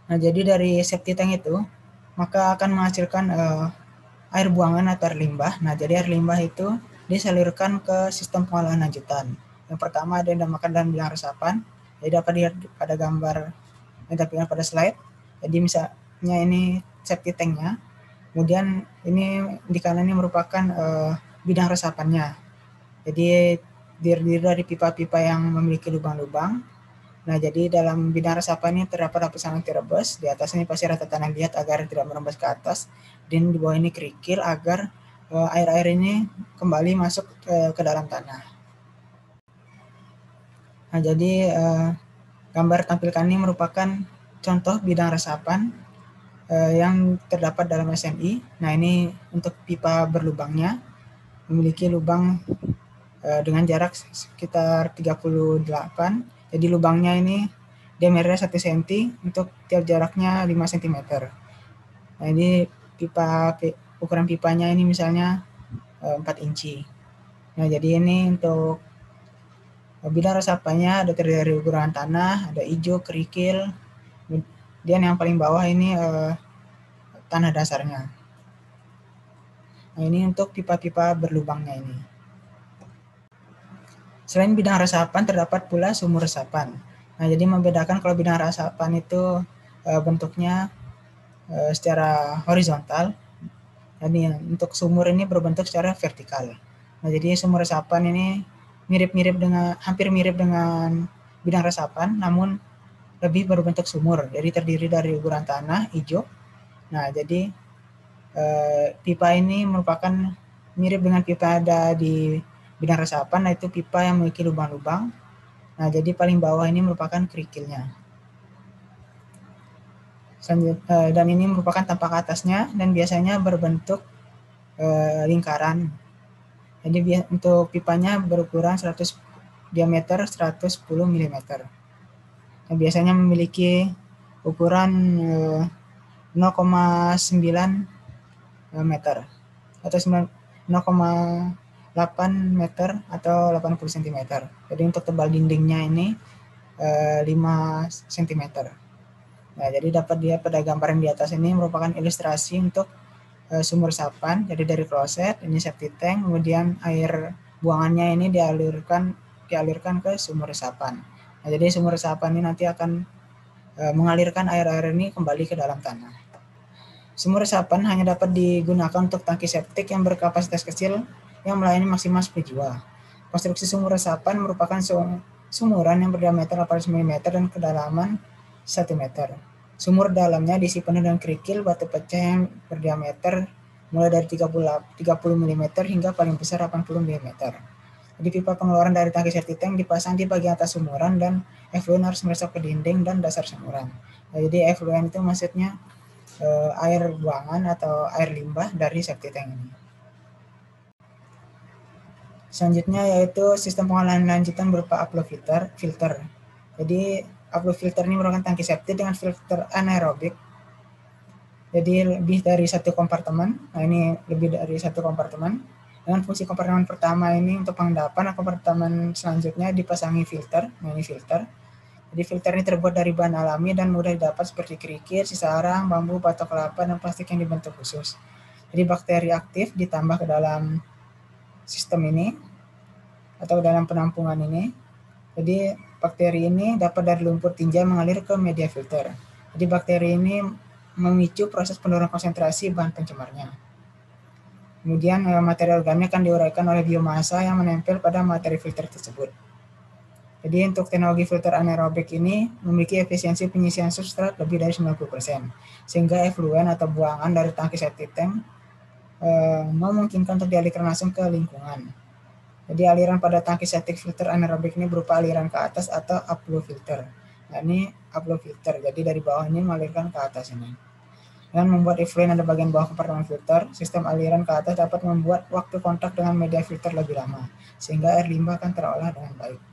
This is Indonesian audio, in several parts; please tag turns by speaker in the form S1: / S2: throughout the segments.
S1: Nah, jadi dari septic tank itu, maka akan menghasilkan air buangan atau air limbah. Nah, jadi air limbah itu disalurkan ke sistem pengolahan lanjutan. Yang pertama ada yang dinamakan dalam bilang resapan. Jadi dapat dilihat pada gambar yang terlihat pada slide. Jadi misalnya ini septic tanknya, kemudian ini di kanan ini merupakan bidang resapannya. Jadi terdiri dari pipa-pipa yang memiliki lubang-lubang. Nah, jadi dalam bidang resapan ini terdapat lapisan anti-rebus. Di atas ini pasti rata tanah liat agar tidak merembes ke atas. Dan di bawah ini kerikil agar air-air ini kembali masuk ke dalam tanah. Nah, jadi gambar tampilkan ini merupakan contoh bidang resapan yang terdapat dalam SNI. Nah, ini untuk pipa berlubangnya, memiliki lubang dengan jarak sekitar 38. Jadi lubangnya ini diameternya 1 cm untuk tiap jaraknya 5 cm. Nah, ini ukuran pipanya ini misalnya 4 inci. Nah, jadi ini untuk bidang resapannya ada terdiri dari ukuran tanah, ada hijau, kerikil, kemudian yang paling bawah ini tanah dasarnya. Nah, ini untuk pipa-pipa berlubangnya ini. Selain bidang resapan, terdapat pula sumur resapan. Nah, jadi membedakan kalau bidang resapan itu bentuknya secara horizontal, dan untuk sumur ini berbentuk secara vertikal. Nah, jadi sumur resapan ini hampir mirip dengan bidang resapan, namun lebih berbentuk sumur. Jadi terdiri dari ukuran tanah hijau. Nah, jadi pipa ini merupakan mirip dengan pipa ada di bidang resapan, nah itu pipa yang memiliki lubang-lubang. Nah, jadi paling bawah ini merupakan kerikilnya. Dan ini merupakan tampak atasnya dan biasanya berbentuk lingkaran. Jadi untuk pipanya berukuran diameter 110 mm. Nah, biasanya memiliki ukuran 0,9 meter atau 0,8 meter atau 80 cm. Jadi untuk tebal dindingnya ini 5 cm. Nah, jadi dapat dilihat pada gambaran di atas ini merupakan ilustrasi untuk sumur resapan. Jadi dari kloset, ini septic tank, kemudian air buangannya ini dialirkan ke sumur resapan. Nah, jadi sumur resapan ini nanti akan mengalirkan air-air ini kembali ke dalam tanah. Sumur resapan hanya dapat digunakan untuk tangki septik yang berkapasitas kecil yang melayani maksimal 10 jiwa. Konstruksi sumur resapan merupakan sumuran yang berdiameter 800 mm dan kedalaman 1 meter. Sumur dalamnya diisi penuh dengan kerikil batu pecah yang berdiameter mulai dari 30 mm hingga paling besar 80 mm. Jadi pipa pengeluaran dari tangki septic tank dipasang di bagian atas sumuran dan efluent harus meresap ke dinding dan dasar sumuran. Nah, jadi efluent itu maksudnya air buangan atau air limbah dari septic tank ini. Selanjutnya yaitu sistem pengolahan lanjutan berupa upflow filter. Jadi upflow filter ini merupakan tangki septik dengan filter anaerobik. Jadi lebih dari satu kompartemen. Nah, ini lebih dari satu kompartemen. Dengan fungsi kompartemen pertama ini untuk pengendapan, kompartemen selanjutnya dipasangi filter. Nah, ini filter. Jadi filter ini terbuat dari bahan alami dan mudah didapat seperti kerikil, sisa arang, bambu, batok kelapa, dan plastik yang dibentuk khusus. Jadi bakteri aktif ditambah ke dalam sistem ini atau dalam penampungan ini. Jadi bakteri ini dapat dari lumpur tinja mengalir ke media filter. Jadi bakteri ini memicu proses penurunan konsentrasi bahan pencemarnya. Kemudian materi organik akan diuraikan oleh biomasa yang menempel pada materi filter tersebut. Jadi untuk teknologi filter anaerobik ini memiliki efisiensi penyisian substrat lebih dari 90%, sehingga efluen atau buangan dari tangki septic tank memungkinkan untuk dialirkan langsung ke lingkungan. Jadi aliran pada tangki septic filter anaerobik ini berupa aliran ke atas atau upflow filter. Nah, ini upflow filter, jadi dari bawah ini mengalirkan ke atas ini. Dengan membuat efluen ada bagian bawah kompartemen filter, sistem aliran ke atas dapat membuat waktu kontak dengan media filter lebih lama, sehingga air limbah akan terolah dengan baik.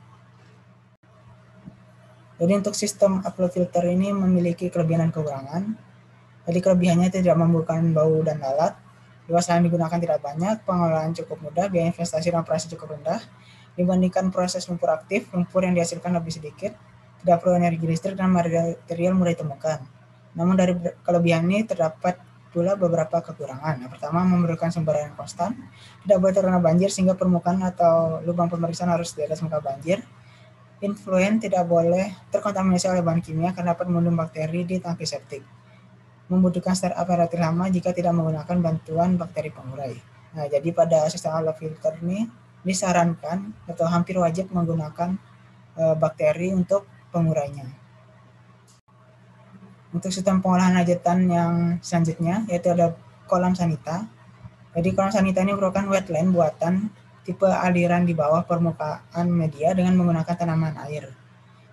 S1: Jadi untuk sistem upflow filter ini memiliki kelebihan dan kekurangan. Jadi kelebihannya tidak menimbulkan bau dan lalat, luas lahan digunakan tidak banyak, pengolahan cukup mudah, biaya investasi dan operasi cukup rendah. Dibandingkan proses lumpur aktif, lumpur yang dihasilkan lebih sedikit, tidak perlu energi listrik dan material mudah ditemukan. Namun dari kelebihan ini terdapat pula beberapa kekurangan. Yang pertama, memerlukan sumber air yang konstan, tidak boleh terkena banjir sehingga permukaan atau lubang pemeriksaan harus di atas muka banjir. Influen tidak boleh terkontaminasi oleh bahan kimia karena dapat mengandung bakteri di tangki septik. Membutuhkan startup relatif lama jika tidak menggunakan bantuan bakteri pengurai. Nah, jadi pada sistem allow filter ini disarankan atau hampir wajib menggunakan bakteri untuk pengurainya. Untuk sistem pengolahan hajatan yang selanjutnya yaitu ada kolam sanita. Jadi kolam sanita ini merupakan wetland buatan tipe aliran di bawah permukaan media dengan menggunakan tanaman air.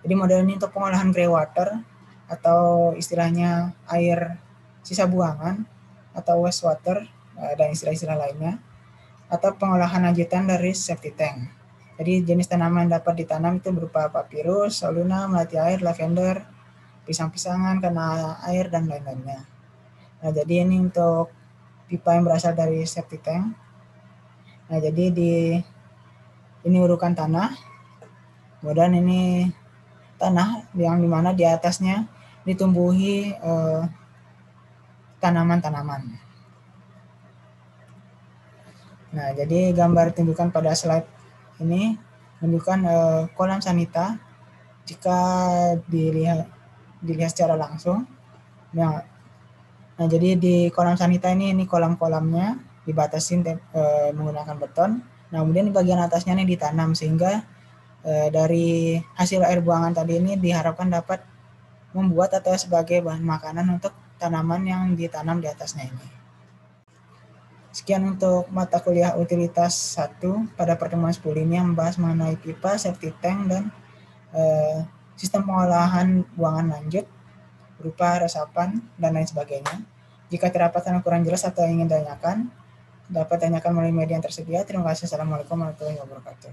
S1: Jadi model ini untuk pengolahan greywater atau istilahnya air sisa buangan atau wastewater dan istilah-istilah lainnya, atau pengolahan lanjutan dari septic tank. Jadi jenis tanaman yang dapat ditanam itu berupa papirus, soluna, melati air, lavender, pisang-pisangan, kena air, dan lain-lainnya. Nah, jadi ini untuk pipa yang berasal dari septic tank. Nah, jadi ini urukan tanah, kemudian ini tanah yang dimana di atasnya ditumbuhi tanaman-tanaman. Nah, jadi gambar tunjukkan pada slide ini menunjukkan kolam sanita jika dilihat secara langsung. Nah, jadi di kolam sanita ini kolam-kolamnya dibatasi menggunakan beton. Nah, kemudian di bagian atasnya ini ditanam sehingga dari hasil air buangan tadi ini diharapkan dapat membuat atau sebagai bahan makanan untuk tanaman yang ditanam di atasnya ini. Sekian untuk mata kuliah utilitas 1 pada pertemuan 10 ini yang membahas mengenai pipa, septic tank, dan sistem pengolahan buangan lanjut berupa resapan dan lain sebagainya. Jika terdapat yang kurang jelas atau ingin ditanyakan, dapat tanyakan melalui media yang tersedia. Terima kasih. Assalamualaikum warahmatullahi wabarakatuh.